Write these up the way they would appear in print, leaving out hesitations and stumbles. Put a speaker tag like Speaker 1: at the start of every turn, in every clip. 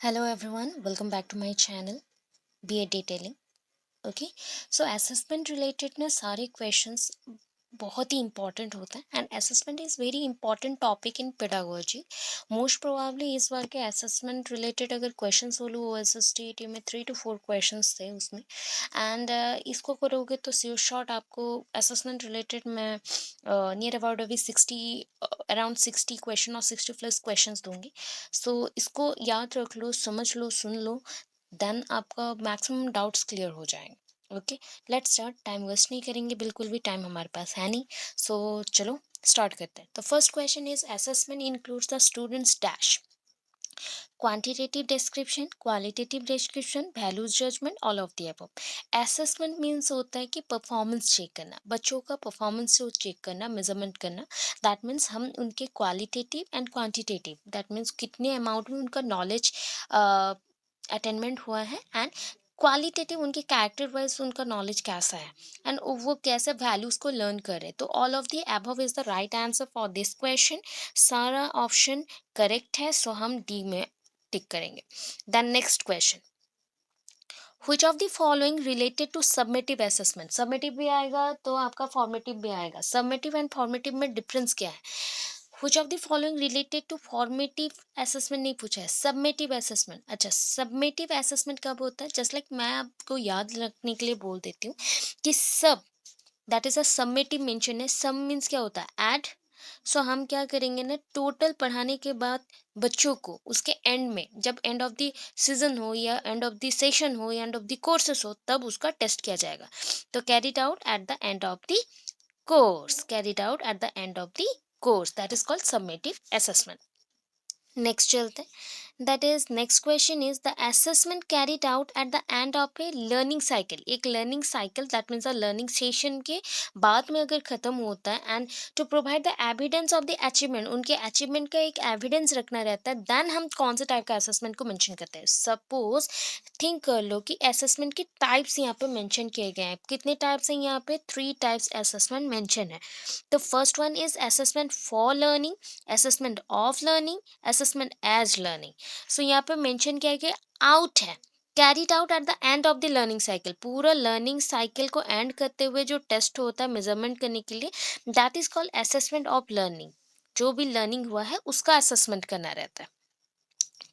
Speaker 1: Hello everyone, welcome back to my channel BA Detailing. Okay so assessment related ना सारे questions बहुत ही important होता है and assessment is very important topic in pedagogy. Most probably इस बार के असेसमेंट रिलेटेड अगर क्वेश्चन सोलो ओ एस एस टी में 3 to 4 क्वेश्चंस थे उसमें एंड इसको करोगे तो सी शॉर्ट आपको असेसमेंट रिलेटेड में नियर अबाउट अभी 60 अराउंड 60 क्वेश्चन और 60+ क्वेश्चंस दूंगी. सो इसको याद रख लो, समझ लो, सुन लो, देन आपका मैक्सिमम डाउट्स क्लियर हो जाएंगे. Okay, let's start. Time waste नहीं करेंगे, बिल्कुल भी टाइम हमारे पास है नहीं. सो चलो स्टार्ट करते हैं. The first question is assessment includes the students dash quantitative description, qualitative description, values judgement, all of the above. Assessment means होता है कि परफॉर्मेंस चेक करना, बच्चों का परफॉर्मेंस को चेक करना, मेजरमेंट करना. दैट मीन्स हम उनके qualitative and quantitative, that means कितने अमाउंट में उनका नॉलेज अटेनमेंट हुआ है, एंड क्वालिटेटिव उनके कैरेक्टर वाइज उनका नॉलेज कैसा है एंड वो कैसे वैल्यूज को लर्न करे. तो all of the above is the right answer for this question. सारा ऑप्शन करेक्ट है, सो हम डी में टिक करेंगे. Then next question, which of the following related to summative assessment. Summative भी आएगा तो आपका formative भी आएगा. Summative and formative में difference क्या है? Which of the following related to formative assessment नहीं पूछा है, submative assessment. अच्छा, submative assessment कब होता है? Just like मैं आपको याद रखने के लिए बोल देती हूँ कि sub that is a summative mention है. सम मीन्स क्या होता है? ऐड. सो हम क्या करेंगे ना, टोटल पढ़ाने के बाद बच्चों को उसके एंड में, जब एंड ऑफ द सीजन हो या एंड ऑफ द सेशन हो या एंड ऑफ द कोर्सेस हो, तब उसका टेस्ट किया जाएगा. तो carried out at the end of the course, carried out at the end of the course, that is called summative assessment. Next चलते हैं. That is next question is the assessment carried out at the end of a learning cycle. एक learning cycle that means a learning session के बाद में अगर खत्म होता है and to provide the evidence of the achievement, उनके achievement का एक एविडेंस रखना रहता है, देन हम कौन से टाइप का असेसमेंट को मेंशन करते हैं. सपोज थिंक कर लो कि असेसमेंट के टाइप्स यहाँ पे मेंशन किए गए हैं. कितने टाइप्स हैं यहाँ पे? 3 टाइप्स असेसमेंट मेंशन है. तो first one is assessment for learning, assessment of learning, assessment as learning. So यहाँ पे मेंशन किया गया आउट है, carried out at the end of the learning cycle. पूरा लर्निंग साइकिल को एंड करते हुए जो टेस्ट होता है मेजरमेंट करने के लिए, that is called assessment of learning. जो भी लर्निंग हुआ है उसका असेसमेंट करना रहता है.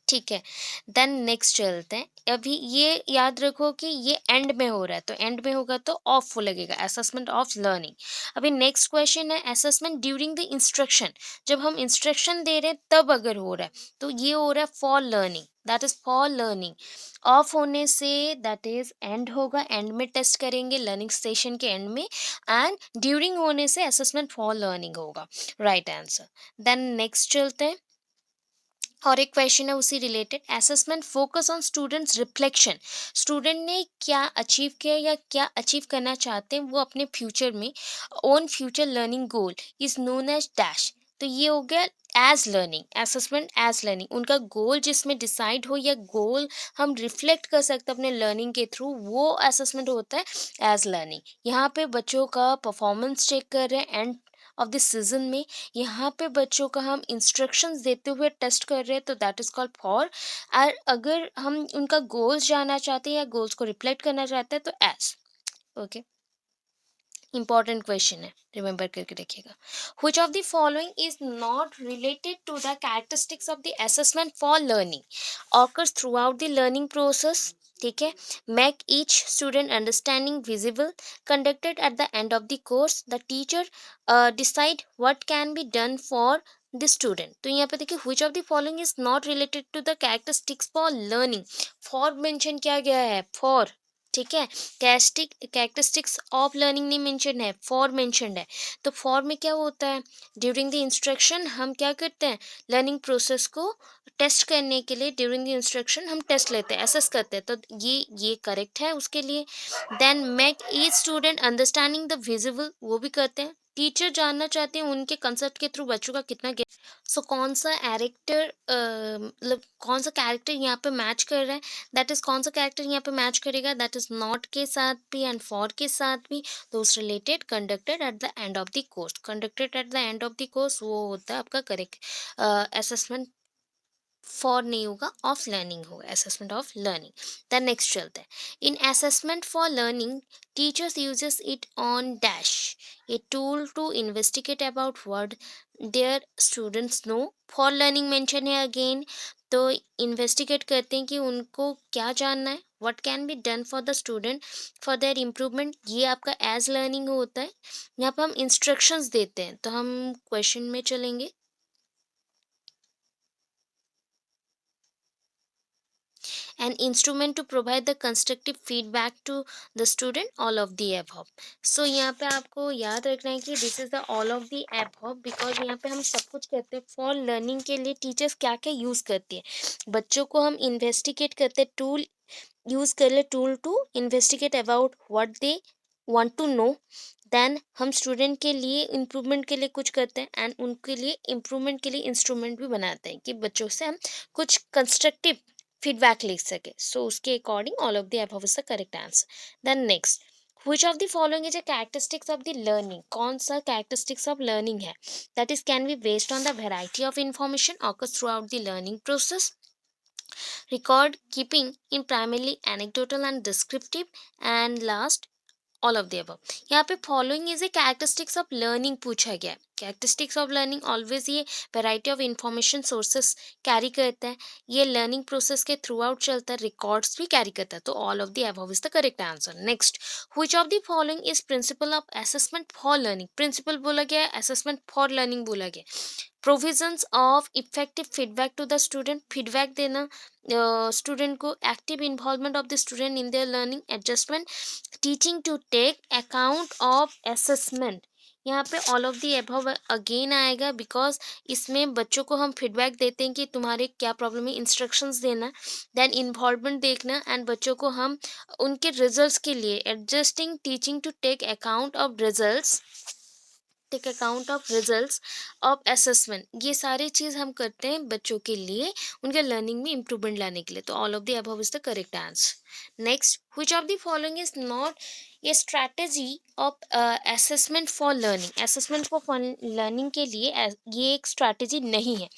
Speaker 1: ठीक है, देन नेक्स्ट चलते हैं. अभी ये याद रखो कि ये एंड में हो रहा है, तो एंड में होगा तो ऑफ लगेगा, असेसमेंट ऑफ लर्निंग. अभी नेक्स्ट क्वेश्चन है असेसमेंट ड्यूरिंग द इंस्ट्रक्शन. जब हम इंस्ट्रक्शन दे रहे हैं तब अगर हो रहा है तो ये हो रहा है for learning, that is for learning. Of होने से दैट इज एंड होगा, एंड में टेस्ट करेंगे लर्निंग सेशन के एंड में, एंड ड्यूरिंग होने से असेसमेंट फॉर लर्निंग होगा. Right answer. देन नेक्स्ट चलते हैं और एक क्वेश्चन है उसी related. Assessment focus on students reflection. Student ने क्या अचीव किया या क्या अचीव करना चाहते हैं वो अपने फ्यूचर में, own future learning goal is known as dash. तो ये हो गया as learning, assessment as learning. उनका गोल जिसमें डिसाइड हो या गोल हम रिफ्लेक्ट कर सकते हैं अपने लर्निंग के थ्रू, वो असेसमेंट होता है एज लर्निंग. यहाँ पे बच्चों का परफॉर्मेंस चेक कर रहे हैं एंड ऑफ दिस सीजन में. यहाँ पे बच्चों का हम इंस्ट्रक्शंस देते हुए टेस्ट कर रहे हैं, तो दैट इज़ कॉल्ड फॉर. और अगर हम उनका गोल्स जानना चाहते हैं या गोल्स को रिफ्लेक्ट करना चाहते हैं तो एज. ओके, इंपॉर्टेंट क्वेश्चन है, रिमेंबर करके रखिएगा. which of the following is not related to the characteristics of the assessment for learning occurs throughout the learning process. ठीक है, make each student understanding visible, conducted at the end of the course, the teacher decide what can be done for the student. तो यहाँ पे देखिए which of the following is not related to the characteristics for learning. for mention किया गया है, for. ठीक है, characteristics of learning नहीं मेंशन है, फॉर मेंशनड है. तो फॉर में क्या होता है? ड्यूरिंग द इंस्ट्रक्शन हम क्या करते हैं, लर्निंग प्रोसेस को टेस्ट करने के लिए ड्यूरिंग द इंस्ट्रक्शन हम टेस्ट लेते हैं, एसेस करते हैं, तो ये करेक्ट है उसके लिए. Then make each student understanding the visible, वो भी करते हैं. टीचर जानना चाहते हैं उनके कंसेप्ट के थ्रू बच्चों का कितना. सो कौन सा कैरेक्टर मतलब कौन सा कैरेक्टर यहाँ पे मैच कर रहा है, दैट इज कौन सा कैरेक्टर यहाँ पे मैच करेगा, दैट इज नॉट के साथ भी एंड फॉर के साथ भी. तो उस related conducted at the end of the course, conducted at the end of the course वो होता है आपका करेक्ट असेसमेंट फॉर नहीं होगा, ऑफ लर्निंग होगा, assessment of learning. The next चलता है, in assessment for learning teachers uses it on dash a tool to investigate about word their students know. For learning mention है again, तो investigate करते हैं कि उनको क्या जानना है, what can be done for the student for their improvement, ये आपका एज लर्निंग होता है। यहाँ पर हम इंस्ट्रक्शंस देते हैं, तो हम क्वेश्चन में चलेंगे। An instrument to provide the constructive feedback to the student, all of the above. So यहाँ पे आपको याद रखना है कि this is the all of the above, because यहाँ पे हम सब कुछ करते हैं फॉर लर्निंग के लिए टीचर्स क्या क्या यूज़ करती है। बच्चों को हम इन्वेस्टिगेट करते हैं, टूल यूज़ कर ले, tool to investigate about what they want to know. Then हम स्टूडेंट के लिए इम्प्रूवमेंट के लिए कुछ करते हैं, एंड उनके लिए इम्प्रूवमेंट के लिए इंस्ट्रूमेंट भी बनाते हैं कि बच्चों से हम कुछ कंस्ट्रक्टिव फीडबैक ले सके। सो उसके according all of the above is the correct answer. Then next, which of the following is a characteristics of the learning, कौन सा characteristics of learning है, that is can be based on the variety of information occurs throughout the learning process, record keeping in primarily anecdotal and descriptive, and last all of the above. यहाँ पे following is a characteristics of learning पूछा गया है। Characteristics of learning always ये variety of information sources carry करता है, ये learning process के थ्रू आउट चलता है, रिकॉर्ड्स भी कैरी करता है, तो all of the above is the correct answer. Next, which of the following is principle of assessment for learning, principle बोला गया है, असेसमेंट फॉर लर्निंग बोला गया। Provisions of effective feedback to the student, feedback देना student को, active involvement of the student in their learning, adjustment, teaching to take account of assessment. यहाँ पे all of the above again आएगा, because इसमें बच्चों को हम फीडबैक देते हैं कि तुम्हारे क्या प्रॉब्लम है, इंस्ट्रक्शंस देना, देन इन्वॉल्वमेंट देखना, एंड बच्चों को हम उनके रिजल्ट्स के लिए adjusting, teaching to take account of results, take account of results of assessment, ये सारी चीज़ हम करते हैं बच्चों के लिए उनके लर्निंग में इम्प्रूवमेंट लाने के लिए, तो all of the above is the correct answer. Next, which of the following is not ये strategy of assessment for learning, assessment for learning के लिए ये एक स्ट्रैटेजी नहीं है।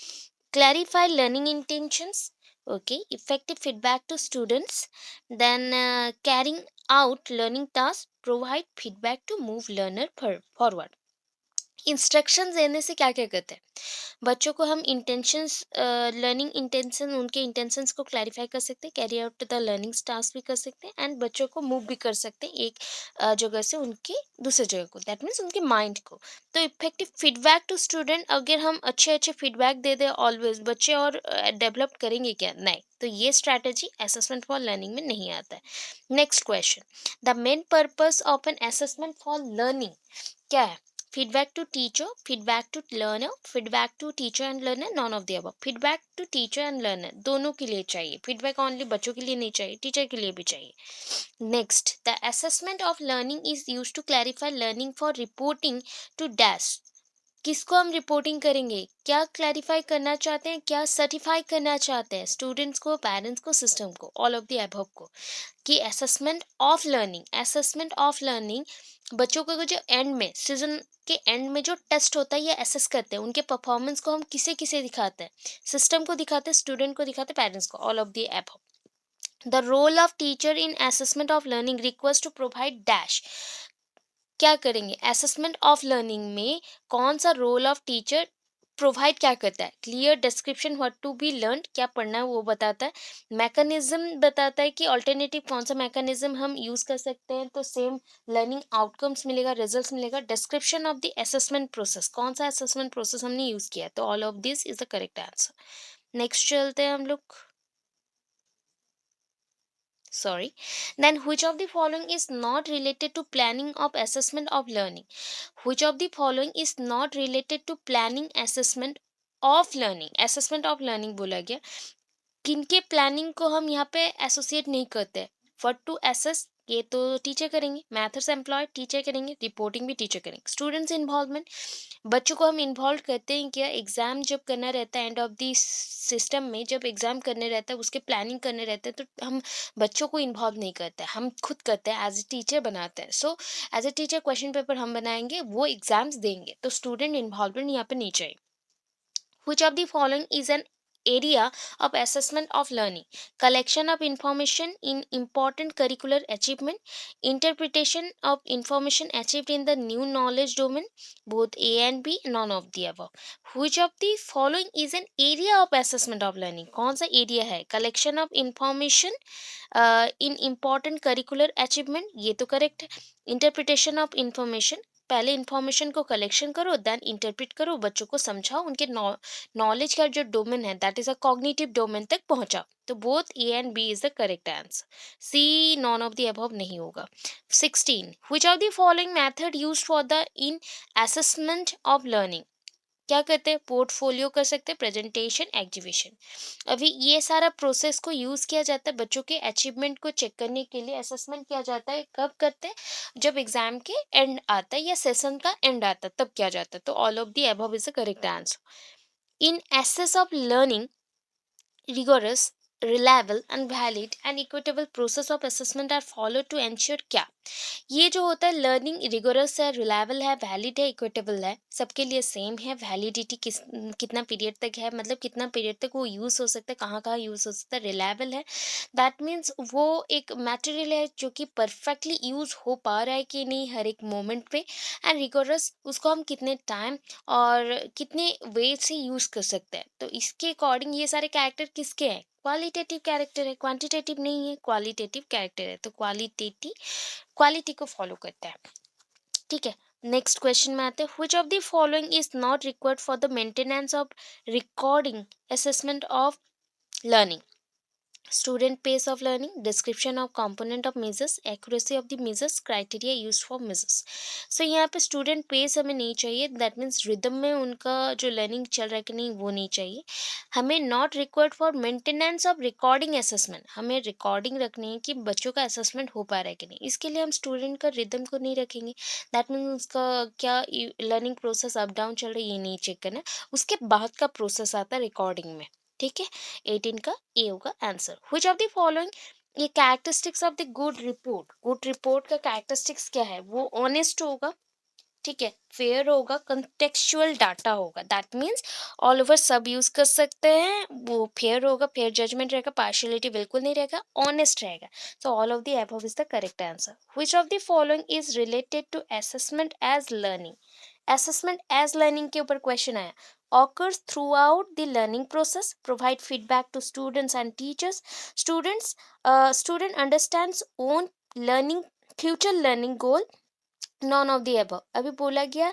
Speaker 1: Clarify learning intentions, okay, effective feedback to students, then carrying out learning tasks, provide feedback to move learner forward। Instructions देने से क्या क्या करते हैं, बच्चों को हम इंटेंशंस, लर्निंग इंटेंशन, उनके इंटेंशंस को क्लैरिफाई कर सकते हैं, carry out the learning task भी कर सकते हैं, एंड बच्चों को मूव भी कर सकते हैं एक जगह से उनकी दूसरी जगह को, दैट मीन्स उनके माइंड को। तो इफेक्टिव फीडबैक टू स्टूडेंट, अगर हम अच्छे अच्छे फीडबैक दे दें ऑलवेज, बच्चे और डेवलप करेंगे क्या, नहीं, तो ये स्ट्रैटेजी असेसमेंट फॉर लर्निंग में नहीं आता है। Next question, the main purpose of an assessment for learning क्या है, feedback to teacher, feedback to learner, feedback to teacher and learner, none of the above। feedback to teacher and learner दोनों के लिए चाहिए, feedback only बच्चों के लिए नहीं चाहिए, टीचर के लिए भी चाहिए। next, the assessment of learning is used to clarify learning for reporting to dash, किसको हम रिपोर्टिंग करेंगे, क्या क्लैरिफाई करना चाहते हैं, क्या सर्टिफाई करना चाहते हैं, स्टूडेंट्स को, पेरेंट्स को, सिस्टम को, ऑल ऑफ द अबव को, कि assessment of learning, assessment of learning बच्चों को जो एंड में, सीजन के एंड में जो टेस्ट होता है, ये असेस करते हैं, उनके परफॉर्मेंस को हम किसे किसे दिखाते हैं, सिस्टम को दिखाते हैं, स्टूडेंट को दिखाते हैं, पेरेंट्स को, all of the above. The role of teacher in assessment of learning request to provide dash, क्या करेंगे, असेसमेंट ऑफ लर्निंग में कौन सा रोल ऑफ टीचर प्रोवाइड क्या करता है, clear description what to be learn, क्या पढ़ना है वो बताता है, मैकेनिज्म बताता है कि ऑल्टरनेटिव कौन सा मैकेनिज्म हम यूज़ कर सकते हैं तो सेम लर्निंग आउटकम्स मिलेगा, रिजल्ट्स मिलेगा, description of the assessment process, कौन सा असेसमेंट प्रोसेस हमने यूज़ किया है, तो all of this is the correct answer. Next चलते हैं हम लोग, sorry, then which of the following is not related to planning of assessment of learning, which of the following is not related to planning assessment of learning, assessment of learning बोला गया, किनके planning को हम यहाँ पे associate नहीं करते, what to assess ये तो टीचर करेंगे, मैथड्स एम्प्लॉय टीचर करेंगे, रिपोर्टिंग भी टीचर करेंगे, स्टूडेंट्स इन्वॉल्वमेंट, बच्चों को हम इन्वॉल्व करते हैं क्या, एग्जाम जब करना रहता है एंड ऑफ द सिस्टम में, जब एग्जाम करने रहता है उसके प्लानिंग करने रहते हैं, तो हम बच्चों को इन्वॉल्व नहीं करते, हम खुद करते हैं, एज ए टीचर बनाते हैं। So as a teacher question paper हम बनाएंगे, वो एग्जाम्स देंगे, तो स्टूडेंट इन्वॉल्वमेंट यहाँ पे नहीं चाहिए। Which of the following is an area of assessment of learning: collection of information in important curricular achievement, interpretation of information achieved in the new knowledge domain. Both A and B, none of the above. Which of the following is an area of assessment of learning? कौन सा area है? collection of information in important curricular achievement, ये तो correct है. Interpretation of information, पहले information को collection करो then interpret करो, बच्चों को समझाओ, उनके नॉलेज का जो डोमेन है that is a cognitive domain तक पहुंचाओ. तो both A and B is the correct answer. C none of the above नहीं होगा. 16. Which of the following method used for the in assessment of learning? क्या करते हैं? Portfolio कर सकते हैं, प्रेजेंटेशन, एग्जीबिशन. अभी ये सारा प्रोसेस को यूज किया जाता है बच्चों के अचीवमेंट को चेक करने के लिए. असेसमेंट किया जाता है कब करते हैं? जब एग्जाम के एंड आता है या सेशन का एंड आता है तब किया जाता है. तो all of the above is the correct answer. In assess of learning, rigorous, reliable and valid and equitable process of assessment are followed to ensure क्या? ये जो होता है लर्निंग रिगोरस है, रिलायबल है, वैलिड है, इक्विटेबल है, सबके लिए सेम है. वैलिडिटी कितना पीरियड तक है, मतलब कितना पीरियड तक वो यूज़ हो सकता है, कहाँ कहाँ यूज़ हो सकता है. रिलायबल है, दैट मीन्स वो एक मटेरियल है जो कि परफेक्टली यूज़ हो पा रहा है कि नहीं हर एक मोमेंट पे. एंड रिगोरस, उसको हम कितने टाइम और कितने वे से यूज़ कर सकते हैं. तो इसके अकॉर्डिंग ये सारे कैरेक्टर किसके हैं? क्वालिटेटिव कैरेक्टर है, क्वांटिटेटिव नहीं है, क्वालिटेटिव कैरेक्टर है. तो क्वालिटी को फॉलो करता है. ठीक है. नेक्स्ट क्वेश्चन में आते हैं. Which of the following is not required for the maintenance of recording assessment of learning? student pace of learning, description of component of measures, accuracy of the measures, criteria used for measures. So यहाँ पे student pace हमें नहीं चाहिए, that means rhythm में उनका जो learning चल रहा है कि नहीं वो नहीं चाहिए. हमें not required for maintenance of recording assessment, हमें recording रखनी है कि बच्चों का assessment हो पा रहा है कि नहीं. इसके लिए हम student का rhythm को नहीं रखेंगे. that means उसका क्या learning process up down चल रहा है ये नहीं चेक करना. उसके बाद का process आता है recording में. ठीक है. 18 का ए होगा answer. Which of the following, ये characteristics of the good report. Good report का कैरेक्टरिस्टिक्स क्या है? वो ऑनेस्ट होगा, ठीक है, फेयर होगा, कंटेक्चुअल डाटा होगा. दैट मीन्स ऑल ओवर सब यूज कर सकते हैं. वो फेयर होगा, फेयर जजमेंट रहेगा, पार्शियलिटी बिल्कुल नहीं रहेगा, ऑनेस्ट रहेगा. So all of the above is the correct answer. Which of the following is related to assessment as learning? Assessment as learning के ऊपर क्वेश्चन आया. occurs throughout the learning process, provide feedback to students and teachers, student understands own learning future learning goal, none of the above. अभी बोला गया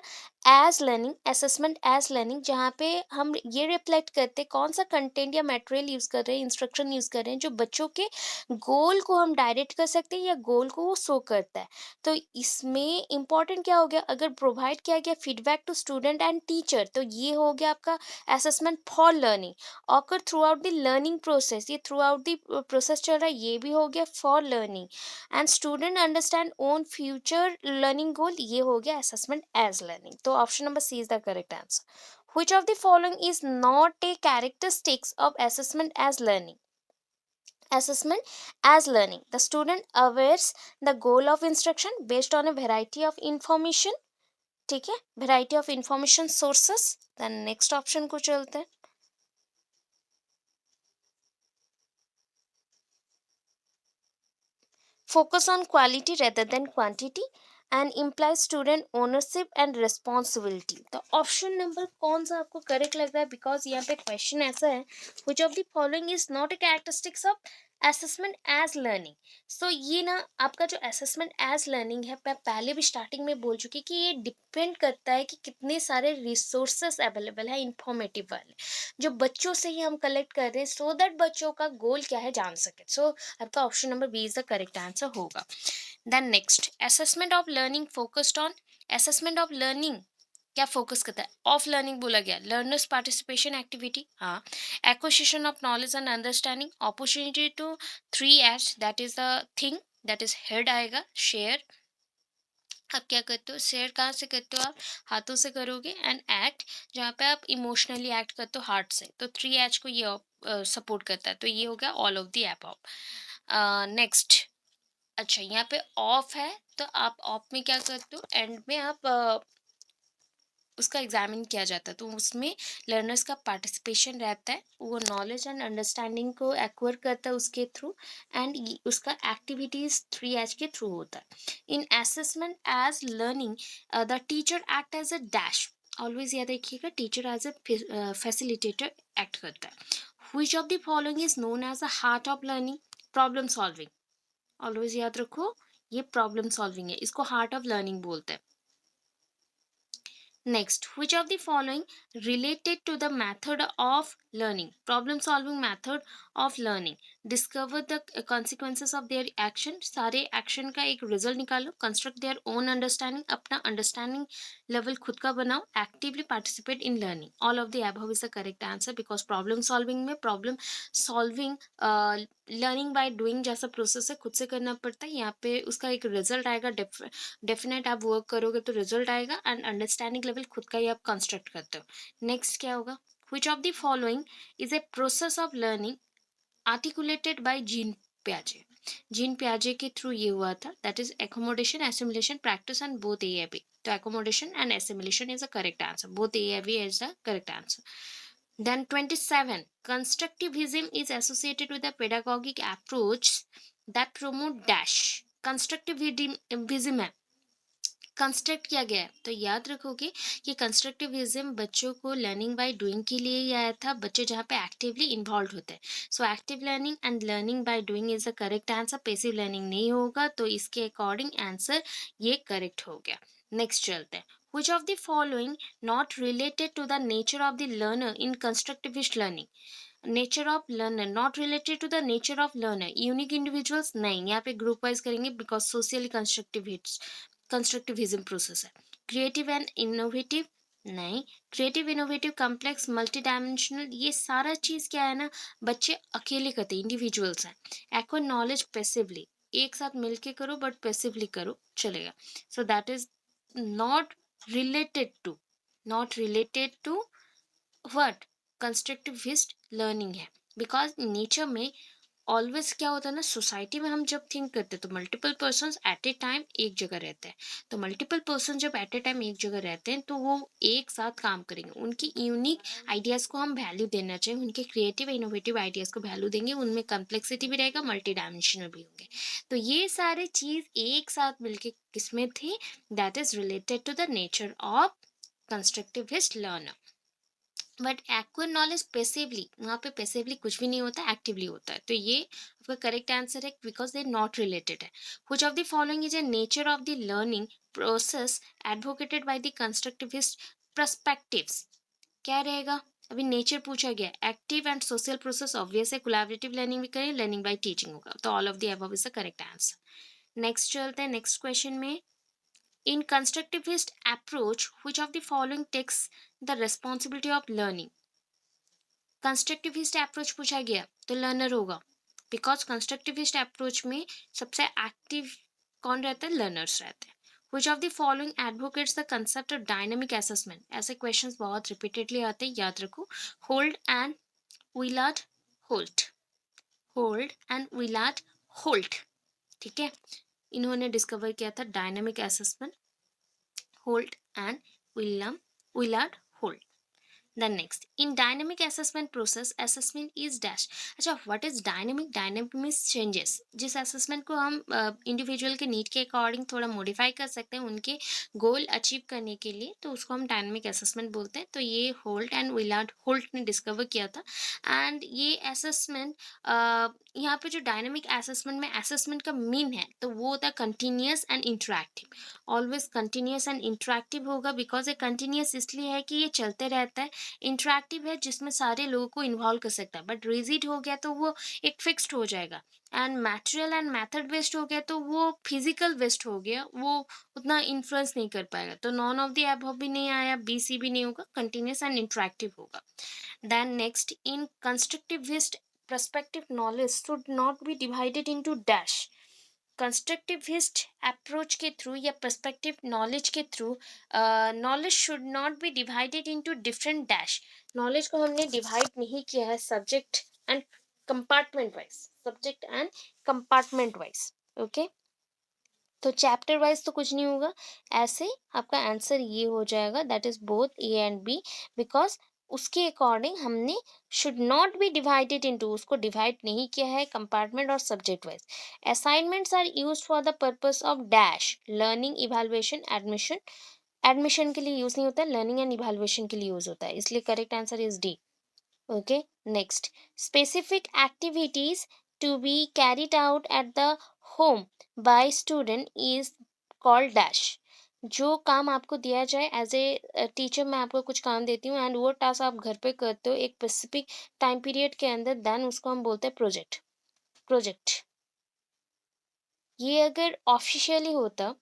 Speaker 1: as learning, assessment as learning, जहाँ पे हम ये रिफ्लेक्ट करते कौन सा कंटेंट या मटेरियल यूज़ कर रहे हैं, इंस्ट्रक्शन यूज़ कर रहे हैं जो बच्चों के गोल को हम डायरेक्ट कर सकते हैं या गोल को वो शो करता है. तो इसमें इंपॉर्टेंट क्या हो गया? अगर प्रोवाइड किया गया feedback to student and teacher, तो ये हो गया आपका assessment for learning. Occur throughout the learning process, ये थ्रू आउट द प्रोसेस चल रहा है, ये भी हो गया for learning. And student understand own future learning goal, ये हो गया असेसमेंट एज लर्निंग. तो option number C is the correct answer. Which of the following is not a characteristics of assessment as learning? assessment as learning, the student awares the goal of instruction based on a variety of information. ठीक है, variety of information sources. then next option को चलते हैं. focus on quality rather than quantity and implies student ownership and responsibility. तो option number कौन सा आपको correct लग रहा है? बिकॉज यहाँ पे क्वेश्चन ऐसा है, which of the following is not a characteristics of assessment as learning? सो ये ना आपका जो assessment as learning है, मैं पहले भी स्टार्टिंग में बोल चुकी कि ये डिपेंड करता है कि कितने सारे रिसोर्सेस अवेलेबल है इंफॉर्मेटिव वाले, जो बच्चों से ही हम कलेक्ट कर रहे हैं सो दैट बच्चों का गोल क्या है जान सके. सो आपका option number B is the correct answer होगा. Then next, assessment of learning focused on. Assessment of learning क्या फोकस करता है? ऑफ लर्निंग बोला गया, लर्नर्स पार्टिसिपेशन एक्टिविटी, हाँ. Acquisition of knowledge and understanding, opportunity to 3H, that is the thing, that is head आएगा, share. आप क्या करते हो? शेयर कहाँ से करते हो? आप हाथों से करोगे. एंड एक्ट, जहाँ पे आप इमोशनली एक्ट करते हो हार्ट से. तो 3H को ये सपोर्ट करता है. तो ये हो गया all of the above. Next, अच्छा यहाँ पे ऑफ है तो आप ऑफ में क्या करते हो? एंड में आप उसका एग्जामिन किया जाता है, तो उसमें लर्नर्स का पार्टिसिपेशन रहता है, वो नॉलेज एंड अंडरस्टैंडिंग को एक्वायर करता है उसके थ्रू, एंड उसका एक्टिविटीज 3H के थ्रू होता है। In assessment as learning the teacher act as a dash, always याद रखिएगा teacher as a facilitator act करता है। Which of the following is known as the heart of learning? Problem solving, always याद रखो ये problem solving है, इसको heart of learning बोलते हैं। Next, which of the following related to the method of learning? Problem solving method of learning. Discover the consequences of their action. सारे action का एक result निकालो. Construct their own understanding. अपना understanding level खुद का बनाओ. Actively participate in learning. All of the above is the correct answer, because problem solving में problem solving learning by doing जैसा प्रोसेस है, खुद से करना पड़ता है। यहाँ पे उसका एक रिजल्ट आएगा, डेफिनेट आप वर्क करोगे तो रिजल्ट आएगा, एंड अंडरस्टैंडिंग लेवल खुद का ही आप कंस्ट्रक्ट करते हो। नेक्स्ट क्या होगा? Which of the following is a process of learning articulated bye gene प्याजे? Gene प्याजे के थ्रू ये हुआ था, that is accommodation, assimilation, practice and both A B. तो accommodation and assimilation is a correct answer, both A B is the correct answer. Then 27, constructivism is associated with a pedagogic approach that promote dash. Constructivism है, construct किया गया है, तो याद रखोगे कि constructivism बच्चों को लर्निंग बाय डूइंग के लिए ही आया था, बच्चे जहाँ पे एक्टिवली इन्वॉल्व होते हैं। So active learning and learning by doing is the correct answer, passive learning नहीं होगा, तो इसके अकॉर्डिंग आंसर ये करेक्ट हो गया। नेक्स्ट चलते हैं। Which of the following not related to the nature of the learner in constructivist learning? Nature of learner not related to the nature of learner, unique individuals नहीं, यहाँ पे group wise करेंगे, because socially constructivism process है। Creative and innovative नहीं, creative innovative complex multi dimensional, ये सारा चीज क्या है ना, बच्चे अकेले करते हैं, इंडिविजुअल्स हैं। एक्वायर नॉलेज पैसिवली, एक साथ मिलके करो बट पैसिवली करो, चलेगा। So that is not related to, not related to what, constructivist learning है। बिकॉज नेचर में ऑलवेज क्या होता है ना, सोसाइटी में हम जब थिंक करते हैं तो multiple person at A time एक जगह रहते हैं, तो मल्टीपल पर्सन जब एट ए टाइम एक जगह रहते हैं तो वो एक साथ काम करेंगे, उनकी यूनिक आइडियाज़ को हम वैल्यू देना चाहिए, उनके क्रिएटिव इनोवेटिव आइडियाज़ को वैल्यू देंगे, उनमें कम्प्लेक्सिटी भी रहेगा, मल्टी डायमेंशनल भी होंगे। तो ये सारे चीज़ एक साथ मिलके किसमें थे, that is related to the nature of constructivist learner. But acquire knowledge passively, वहाँ पे पैसिवली कुछ भी नहीं होता, एक्टिवली होता है, तो ये आपका करेक्ट आंसर है, बिकॉज दे नॉट रिलेटेड है। Which of the following is A nature of the learning process advocated by the constructivist perspectives? क्या रहेगा? अभी नेचर पूछा गया, active and social process obvious है, कोलैबोरेटिव लर्निंग भी करें, लर्निंग बाय टीचिंग होगा, तो all of the above is the correct answer. Next चलते हैं नेक्स्ट क्वेश्चन में। In constructivist approach, which of the following takes the responsibility of learning? Constructivist approach पूछा गया तो लर्नर होगा, बिकॉज कंस्ट्रक्टिविस्ट अप्रोच में सबसे एक्टिव कौन रहता है, लर्नर्स रहते हैं। Which of the following advocates the concept of dynamic assessment? ऐसे क्वेश्चंस बहुत रिपीटेडली आते हैं, याद रखो। Holt and Willard Holt, Holt and Willard Holt, ठीक है, इन्होंने डिस्कवर किया था dynamic assessment, Holt and Willard Holt. Then next, in dynamic assessment process, assessment is dash. अच्छा, what is dynamic? Dynamic means changes. जिस assessment को हम individual के need के according थोड़ा modify कर सकते हैं उनके goal achieve करने के लिए, तो उसको हम dynamic assessment बोलते हैं। तो ये होल्ट एंड विलार्ड होल्ट ने डिस्कवर किया था, एंड ये assessment यहाँ पे जो डायनेमिक असेसमेंट में असेसमेंट का मीन है तो वो होता है continuous and interactive. Always continuous and interactive होगा, बिकॉज ये कंटिन्यूस इसलिए है कि ये चलते रहता है, इंटरैक्टिव है जिसमें सारे लोगों को इन्वॉल्व कर सकता है, बट रिजिड हो गया तो वो एक फिक्स्ड हो जाएगा, and material and method based हो गया तो वो फिजिकल बेस्ड हो गया, वो उतना इन्फ्लुएंस नहीं कर पाएगा, तो नॉन ऑफ द अबव भी नहीं आया, बी सी भी नहीं होगा, कंटिन्यूस एंड इंटरैक्टिव होगा। Then next, in constructivist perspective knowledge should not be divided into dash. Constructivist approach के थ्रू या पर्सपेक्टिव नॉलेज के through knowledge should not be divided into different dash. Knowledge को हमने divide नहीं किया है subject and compartment wise, subject and compartment wise, okay. तो chapter wise तो कुछ नहीं होगा, ऐसे आपका आंसर ये हो जाएगा, that is both A and B, because उसके अकॉर्डिंग हमने should not be divided into, उसको डिवाइड नहीं किया है कंपार्टमेंट और subject wise. Assignments are used for the purpose of dash learning evaluation admission, admission के लिए यूज नहीं होता है, लर्निंग एंड इवैल्यूएशन के लिए यूज होता है, इसलिए correct answer is D. Okay, next. Specific activities to be carried out at the home by student is called dash. जो काम आपको दिया जाए एज ए टीचर, मैं आपको कुछ काम देती हूँ एंड वो टास्क आप घर पे करते हो एक स्पेसिफिक टाइम पीरियड के अंदर, देन उसको हम बोलते हैं प्रोजेक्ट। प्रोजेक्ट ये अगर ऑफिशियली होता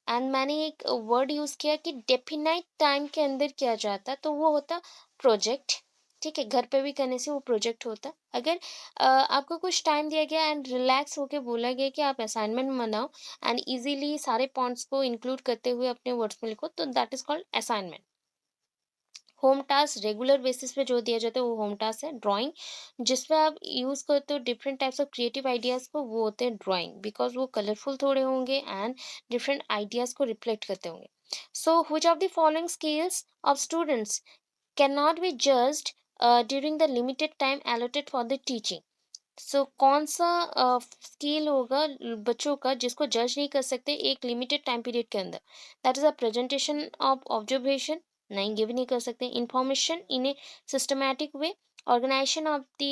Speaker 1: एंड मैंने एक वर्ड यूज़ किया कि डेफिनाइट टाइम के अंदर किया जाता, तो वो होता प्रोजेक्ट। ठीक है, घर पे भी करने से वो प्रोजेक्ट होता। अगर आपको कुछ टाइम दिया गया एंड रिलैक्स होके बोला गया कि आप असाइनमेंट बनाओ एंड इजीली सारे पॉइंट्स को इंक्लूड करते हुए अपने वर्ड्स में लिखो, तो that is called assignment. Home task regular basis पे जो दिया जाता है वो होम टास्क है। ड्राइंग जिसमें आप यूज़ करते हो different types of creative ideas को, वो होते हैं ड्राइंग, बिकॉज वो कलरफुल थोड़े होंगे एंड डिफरेंट आइडियाज़ को रिफ्लेक्ट करते होंगे। So which of the following skills of students can not be judged during the limited time allotted for the teaching. So कौन सा स्किल होगा बच्चों का जिसको जज नहीं कर सकते एक लिमिटेड टाइम पीरियड के अंदर? That is a presentation of observation, नहीं गिव नहीं कर सकते। Information in a systematic way, organisation of the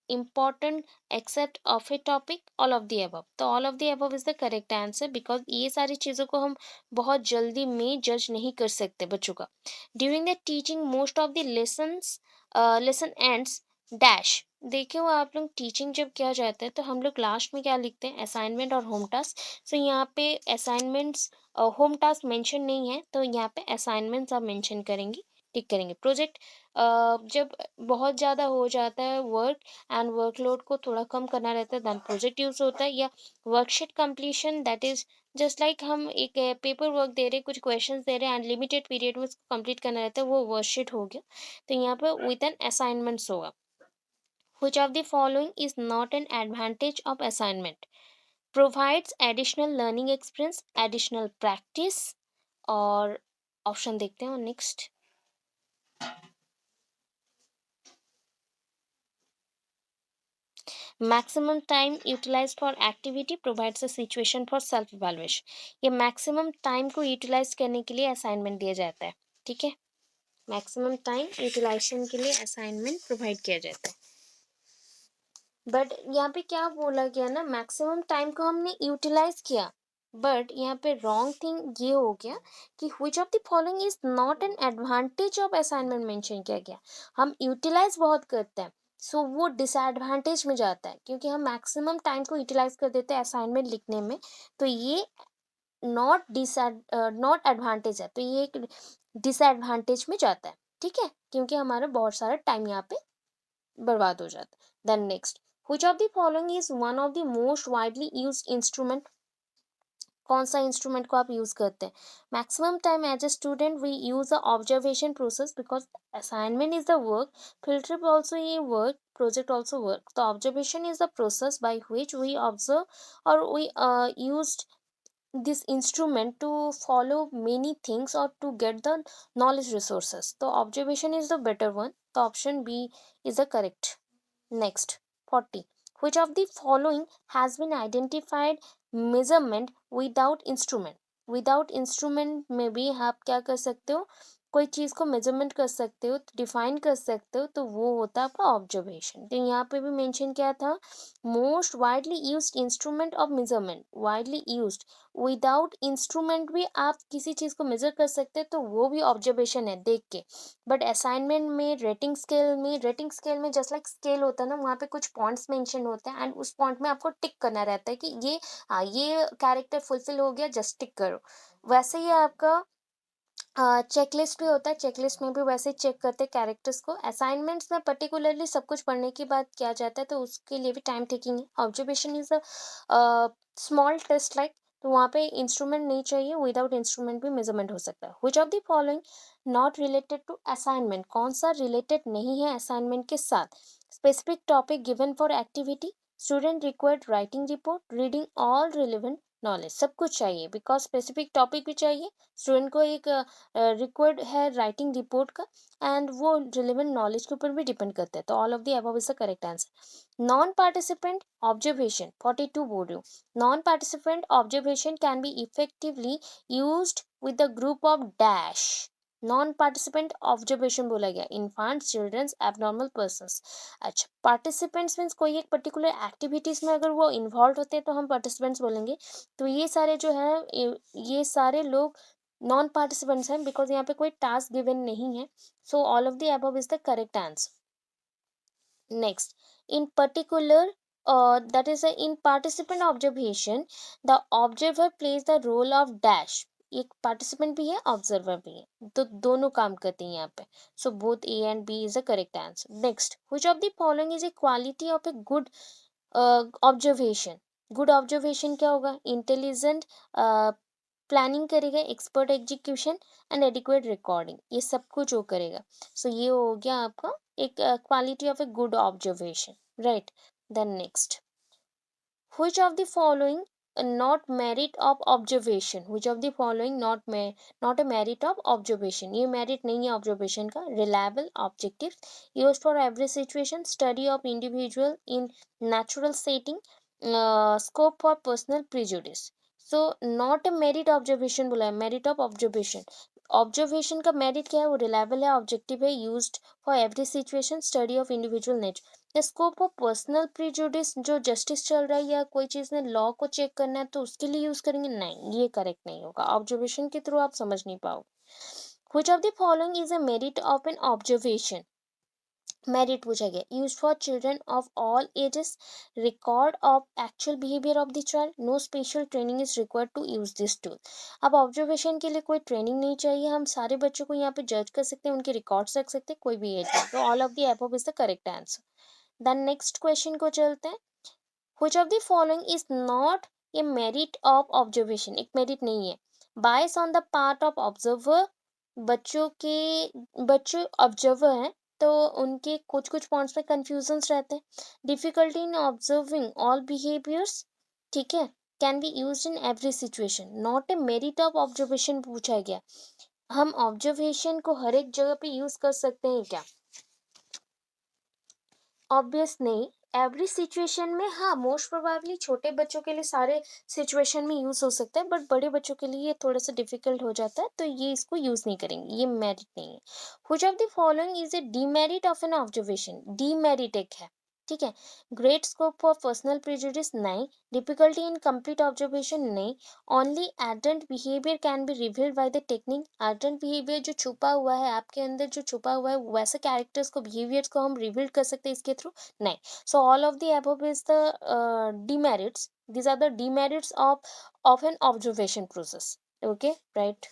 Speaker 1: important aspect of a topic, all of the above. तो all of the above is the correct answer, because ये सारी चीज़ों को हम बहुत जल्दी में जज नहीं कर सकते बच्चों का। During the teaching most of the lesson ends dash. देखे हो आप लोग, टीचिंग जब किया जाता है तो हम लोग लास्ट में क्या लिखते हैं? असाइनमेंट और होम टास्क। सो यहाँ पे असाइनमेंट्स, होम टास्क मेंशन नहीं है, तो यहाँ पे असाइनमेंट्स आप मेंशन करेंगे, टिक करेंगे। प्रोजेक्ट जब बहुत ज़्यादा हो जाता है वर्क एंड वर्कलोड को थोड़ा कम करना रहता है, दैन प्रोजेक्ट यूज होता है। या worksheet completion, that is just like हम एक पेपर वर्क दे रहे, कुछ क्वेश्चन दे रहे एंड लिमिटेड पीरियड में उसको कंप्लीट करना रहता है, वो वर्कशीट हो गया। तो यहाँ पे विद एन असाइनमेंट्स होगा। Which of the following is not an advantage of assignment? Provides additional learning experience, additional practice, और ऑप्शन देखते हैं next. Maximum time utilize for activity provides a situation for self evaluation. ये maximum time को utilize करने के लिए assignment दिया जाता है। ठीक है, मैक्सिमम टाइम यूटिलाइजेशन के लिए असाइनमेंट प्रोवाइड किया जाता है। बट यहाँ पे क्या बोला गया ना, मैक्सिमम टाइम को हमने यूटिलाइज किया, बट यहाँ पे रॉन्ग थिंग ये हो गया कि which of the following is not an advantage of assignment mention किया गया। हम यूटिलाइज बहुत करते हैं, सो वो डिसएडवांटेज में जाता है, क्योंकि हम मैक्सिमम टाइम को यूटिलाइज कर देते हैं असाइनमेंट लिखने में, तो ये नॉट एडवांटेज है, तो ये एक डिसएडवांटेज में जाता है। ठीक है, क्योंकि हमारा बहुत सारा टाइम यहाँ पे बर्बाद हो जाता है। Then next, which of the following is one of the most widely used instrument? कौन सा इंस्ट्रूमेंट को आप यूज करते हैं? Maximum time as a student we use the observation process, because assignment is the work, field trip also a work, project also work. The observation is the process by which we observe or we used this instrument to follow many things or to get the knowledge resources. So observation is the better one. The option B is the correct. Next, 40. Which of the following has been identified measurement without instrument? Without instrument में भी आप क्या कर सकते हो? कोई चीज़ को measurement कर सकते हो, डिफाइन कर सकते हो, तो वो होता है आपका ऑब्जर्वेशन। तो यहाँ पे भी मेंशन किया था, most widely used instrument of measurement, widely used. Without instrument भी आप किसी चीज़ को मेजर कर सकते हैं, तो वो भी ऑब्जर्वेशन है देख के। बट असाइनमेंट में, रेटिंग स्केल में जस्ट लाइक स्केल होता है ना, वहाँ पे कुछ पॉइंट्स मेंशन होते हैं एंड उस पॉइंट में आपको टिक करना रहता है कि ये, हाँ, ये कैरेक्टर फुलफिल हो गया, जस्ट टिक करो। वैसे ही आपका चेकलिस्ट भी होता है, चेकलिस्ट में भी वैसे चेक करते हैं कैरेक्टर्स को। असाइनमेंट्स में पर्टिकुलरली सब कुछ पढ़ने के बाद किया जाता है, तो उसके लिए भी टाइम टेकिंग है। Observation is a small taste like, तो वहाँ पे इंस्ट्रूमेंट नहीं चाहिए, विदाउट इंस्ट्रूमेंट भी मेजरमेंट हो सकता है। Which of the following not related to assignment? कौन सा रिलेटेड नहीं है असाइनमेंट के साथ? Specific topic given for activity, student required writing report, reading all relevant knowledge, सब कुछ चाहिए बिकॉज स्पेसिफिक टॉपिक भी चाहिए, स्टूडेंट को एक रिक्वायर्ड है राइटिंग रिपोर्ट का, एंड वो रिलेवेंट नॉलेज के ऊपर भी डिपेंड करता है। तो all of the above is the correct answer. Non participant observation 42 बोल रही हूँ। Non participant observation can be effectively used with the group of dash. Non participant observation बोला गया, इन्फांट्स, चिल्ड्रंस, एबनॉर्मल पर्सन्स। अच्छा, पार्टिसिपेंट्स मीन्स कोई एक particular activities में अगर वो इन्वॉल्व होते हैं तो हम पार्टिसिपेंट्स बोलेंगे। तो ये सारे जो है ये सारे लोग नॉन पार्टिसिपेंट्स हैं बिकॉज यहाँ पे कोई टास्क गिवन नहीं है। सो all of the above is the correct answer. Next, in particular, that is in participant observation, the observer plays the role of dash. एक पार्टिसिपेंट भी है, ऑब्जर्वर भी है, तो दोनों काम करते हैं यहाँ पे। So both A and B is the correct answer. Next, which of the following is a quality of a good observation? Good observation क्या होगा? इंटेलिजेंट प्लानिंग करेगा, expert execution and adequate recording, ये सब कुछ वो करेगा। सो ये हो गया आपका एक quality of a good observation, right. Then next, which of the following not merit of observation? Which of the following not a merit of observation? ये merit नहीं है observation का। reliable, objective, used for every situation, study of individual in natural setting, scope for personal prejudice. So not a merit observation बोला है, merit of observation। Observation का merit क्या है? वो रिलायबल है, ऑब्जेक्टिव है, used for every situation, study of individual nature. Scope of personal prejudice, जो justice चल रहा है या कोई चीज़ ने लॉ को चेक करना है तो उसके लिए यूज़ करेंगे, नहीं, ये करेक्ट नहीं होगा। ऑब्जर्वेशन के थ्रू आप समझ नहीं पाओगे। Which of the following is a merit of an observation? Merit पूछा गया, use for children of all ages, record of actual behaviour of the child, no special training is required to use this tool. अब observation के लिए कोई training नहीं चाहिए, हम सारे बच्चों को यहाँ पे जज कर सकते हैं, उनके रिकॉर्ड्स रख सकते हैं, कोई भी एज में। तो all of the above is the correct answer. Then next question को चलते हैं। which of the following is not a merit of observation? एक मेरिट नहीं है। bias on the part of observer, बच्चे ऑब्जर्वर हैं तो उनके कुछ कुछ पॉइंट्स में कंफ्यूजन्स रहते हैं। Difficulty in observing all behaviours, ठीक है, can be use in every situation, not a merit of observation पूछा गया। हम ऑब्जर्वेशन को हर एक जगह पे यूज कर सकते हैं क्या? ऑब्वियस नहीं, एवरी सिचुएशन में हाँ, मोस्ट प्रोबेबली छोटे बच्चों के लिए सारे सिचुएशन में यूज हो सकता है, बट बड़े बच्चों के लिए ये थोड़ा सा डिफिकल्ट हो जाता है, तो ये इसको यूज नहीं करेंगे, ये मेरिट नहीं है। Which of the following is a demerit of an observation? Demerit एक है, ठीक है। Great scope for personal prejudice, नहीं। डिफिकल्टी इन कंप्लीट ऑब्जर्वेशन, नहीं। Only adult behaviour can be revealed by the technique, adult behaviour जो छुपा हुआ है आपके अंदर, जो छुपा हुआ है वैसे कैरेक्टर्स को, बिहेवियर्स को हम रिवील कर सकते हैं इसके थ्रू, नहीं। सो all of the above is the demerits. These are the demerits of an observation process. Okay, right.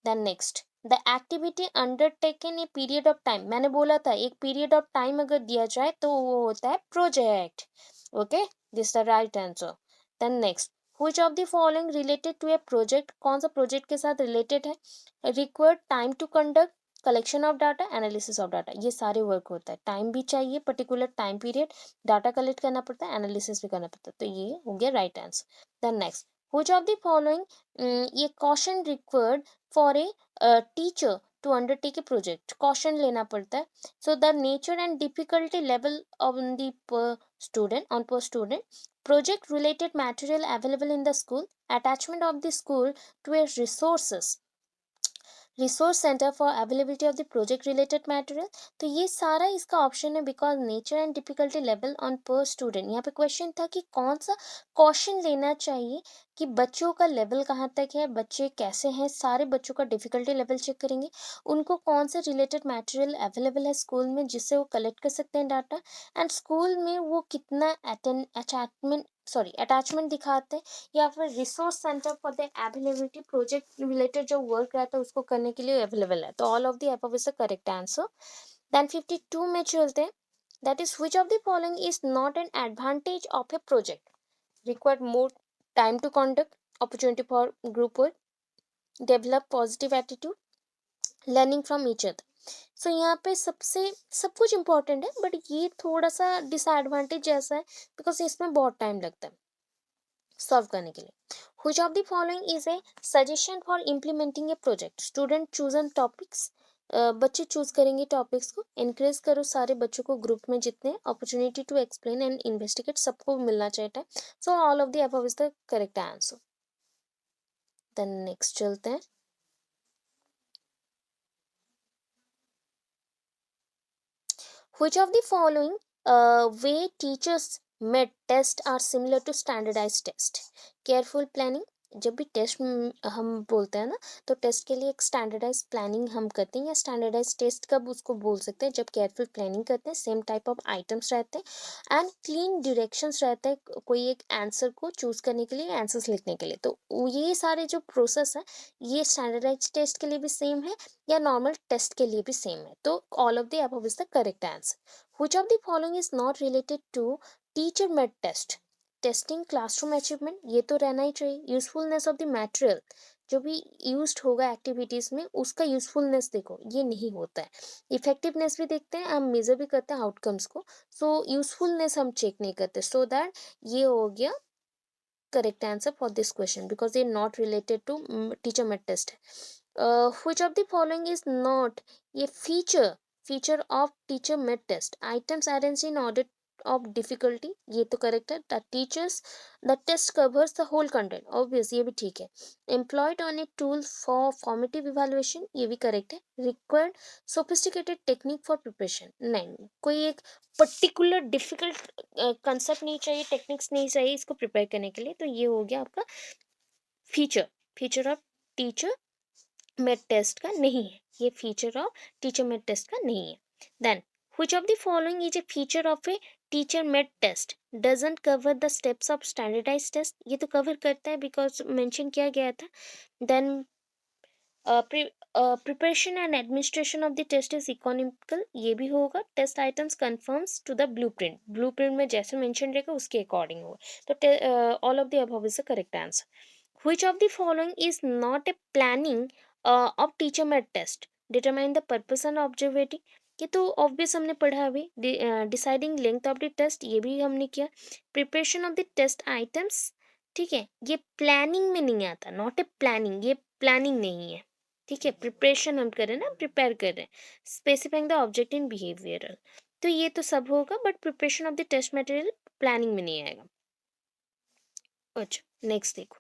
Speaker 1: Then next, the activity undertaken a period of time, मैंने बोला था एक पीरियड ऑफ टाइम अगर दिया जाए तो वो होता है project. Okay, this the right answer. Then next, which of the following related to a project? कौन सा प्रोजेक्ट के साथ रिलेटेड है? required time to conduct, collection of data, analysis of data, ये सारे वर्क होता है। टाइम भी चाहिए, particular time period, data collect करना पड़ता है, एनालिसिस भी करना पड़ता है, तो ये हो गया right answer. Then next, which of the following ये caution required for a teacher to undertake a project? caution लेना पड़ता है। so the nature and difficulty level on the per student, project related material available in the school, attachment of the school to a resource centre for availability of the project related material, तो ये सारा इसका option है because nature and difficulty level on पर student. यहाँ पे question था कि कौन सा क्वेश्चन लेना चाहिए कि बच्चों का लेवल कहाँ तक है, बच्चे कैसे हैं, सारे बच्चों का डिफिकल्टी लेवल चेक करेंगे, उनको कौन से रिलेटेड मटेरियल अवेलेबल है स्कूल में जिससे वो कलेक्ट कर सकते हैं डाटा, एंड स्कूल में वो कितना अटैचमेंट दिखाते हैं, या फिर resource centre for the availability project related जो वर्क रहता है उसको करने के लिए अवेलेबल है। तो all of the above is the correct answer. Then 52 में चलते हैं। That is which of the following is not an advantage of a project? Required more time to conduct, opportunity for group work, develop positive attitude, learning from each other. So यहाँ पे सबसे सब कुछ important है, but ये थोड़ा सा disadvantage जैसा है बिकॉज इसमें बहुत टाइम लगता है। सॉल्व करने के लिए। Which of the following is a suggestion for implementing a project? Student choose an topics, बच्चे चूज करेंगे टॉपिक्स को। एनकरेज करो सारे बच्चों को ग्रुप में जितने, opportunity to explain and investigate, सबको मिलना चाहिए। So all of the above is the correct answer. Then next चलते हैं। Which of the following way teachers made test are similar to standardized test? Careful planning, जब भी test हम बोलते हैं ना, तो टेस्ट के लिए एक स्टैंडर्डाइज प्लानिंग हम करते हैं, या स्टैंडर्डाइज टेस्ट कब उसको बोल सकते हैं, जब केयरफुल प्लानिंग करते हैं, सेम टाइप ऑफ आइटम्स रहते हैं एंड क्लीन डायरेक्शंस रहता है कोई एक आंसर को चूज करने के लिए, आंसर्स लिखने के लिए। तो ये सारे जो प्रोसेस है, ये स्टैंडर्डाइज टेस्ट के लिए भी सेम है या नॉर्मल टेस्ट के लिए भी सेम है। तो all of the above is the correct answer. Which of the following is not related to teacher made test? Testing classroom achievement, ये तो रहना ही चाहिए। यूजफुलनेस ऑफ द मटेरियल, जो भी यूज्ड होगा एक्टिविटीज में उसका यूजफुलनेस देखो, ये नहीं होता है। इफेक्टिवनेस भी देखते हैं, हम मेजर भी करते हैं आउटकम्स को। सो यूजफुलनेस हम चेक नहीं करते। सो दैट ये हो गया correct answer for this question, because they're not related to teacher made test. Which of the following is not a feature of teacher made test? Items arranged in order of difficulty, ये तो correct है। The test covers the whole content, obvious, ये भी ठीक है। Employed on a tool for formative evaluation, ये भी correct है। Required sophisticated technique for preparation, नहीं, कोई एक पर्टिकुलर डिफिकल्ट कंसेप्ट नहीं चाहिए, टेक्निक्स नहीं चाहिए इसको प्रिपेयर करने के लिए। तो ये हो गया आपका feature of teacher made test का नहीं है, ये feature of teacher made test का नहीं है। Then which of the following is a feature of a teacher made test doesn't cover the steps of standardize test? ये तो कवर करता है, बिकॉज मेंशन किया गया था। Then preparation and administration of the test is economical, ये भी होगा। Test items conforms to the blueprint में जैसे मेंशन रहेगा उसके अकॉर्डिंग होगा। तो all of the above is the correct answer. Which of the following is not a planning of teacher made test? Determine the purpose and objective, ये तो obvious हमने पढ़ा अभी। Deciding length of the test, ये भी हमने किया। Preparation of the test items, ठीक है, ये प्लानिंग में नहीं आता, नॉट ए प्लानिंग, ये प्लानिंग नहीं है, ठीक है। प्रिपरेशन हम कर रहे हैं ना, प्रिपेयर कर रहे हैं। Specifying the object in behavioural, तो ये तो सब होगा, but preparation of the test material planning में नहीं आएगा। अच्छा नेक्स्ट देखो।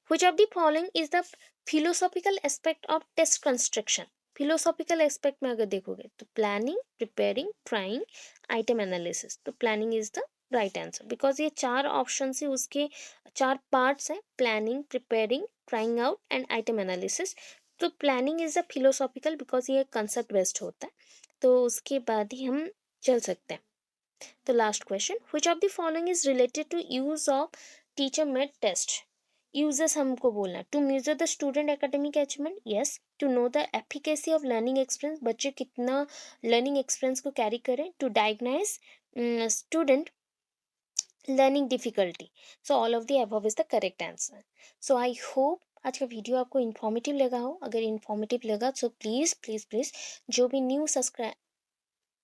Speaker 1: Which of the following is the philosophical aspect of test construction? Philosophical aspect में अगर देखोगे तो planning, preparing, trying, item analysis. तो planning is the right answer, because ये चार ऑप्शन से उसके चार पार्ट्स हैं, planning, preparing, trying out and item analysis. तो planning is the philosophical, because ये कंसेप्ट बेस्ड होता है, तो उसके बाद ही हम चल सकते हैं। तो last question, which of the following is related to use of teacher made test? Users हमको बोलना, to measure the student academic achievement, yes. To know the efficacy of learning experience, बच्चे कितना लर्निंग एक्सपीरियंस को carry करें। To diagnose student learning difficulty. So all of the above is the correct answer. So I hope आज का video आपको informative लगा हो। अगर इन्फॉर्मेटिव लगा तो प्लीज़ प्लीज़ प्लीज़ जो भी न्यू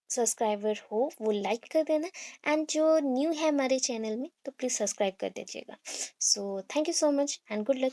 Speaker 1: सब्सक्राइबर हो वो लाइक कर देना, एंड जो न्यू है हमारे चैनल में तो प्लीज़ सब्सक्राइब कर दीजिएगा। So thank you so much and good luck.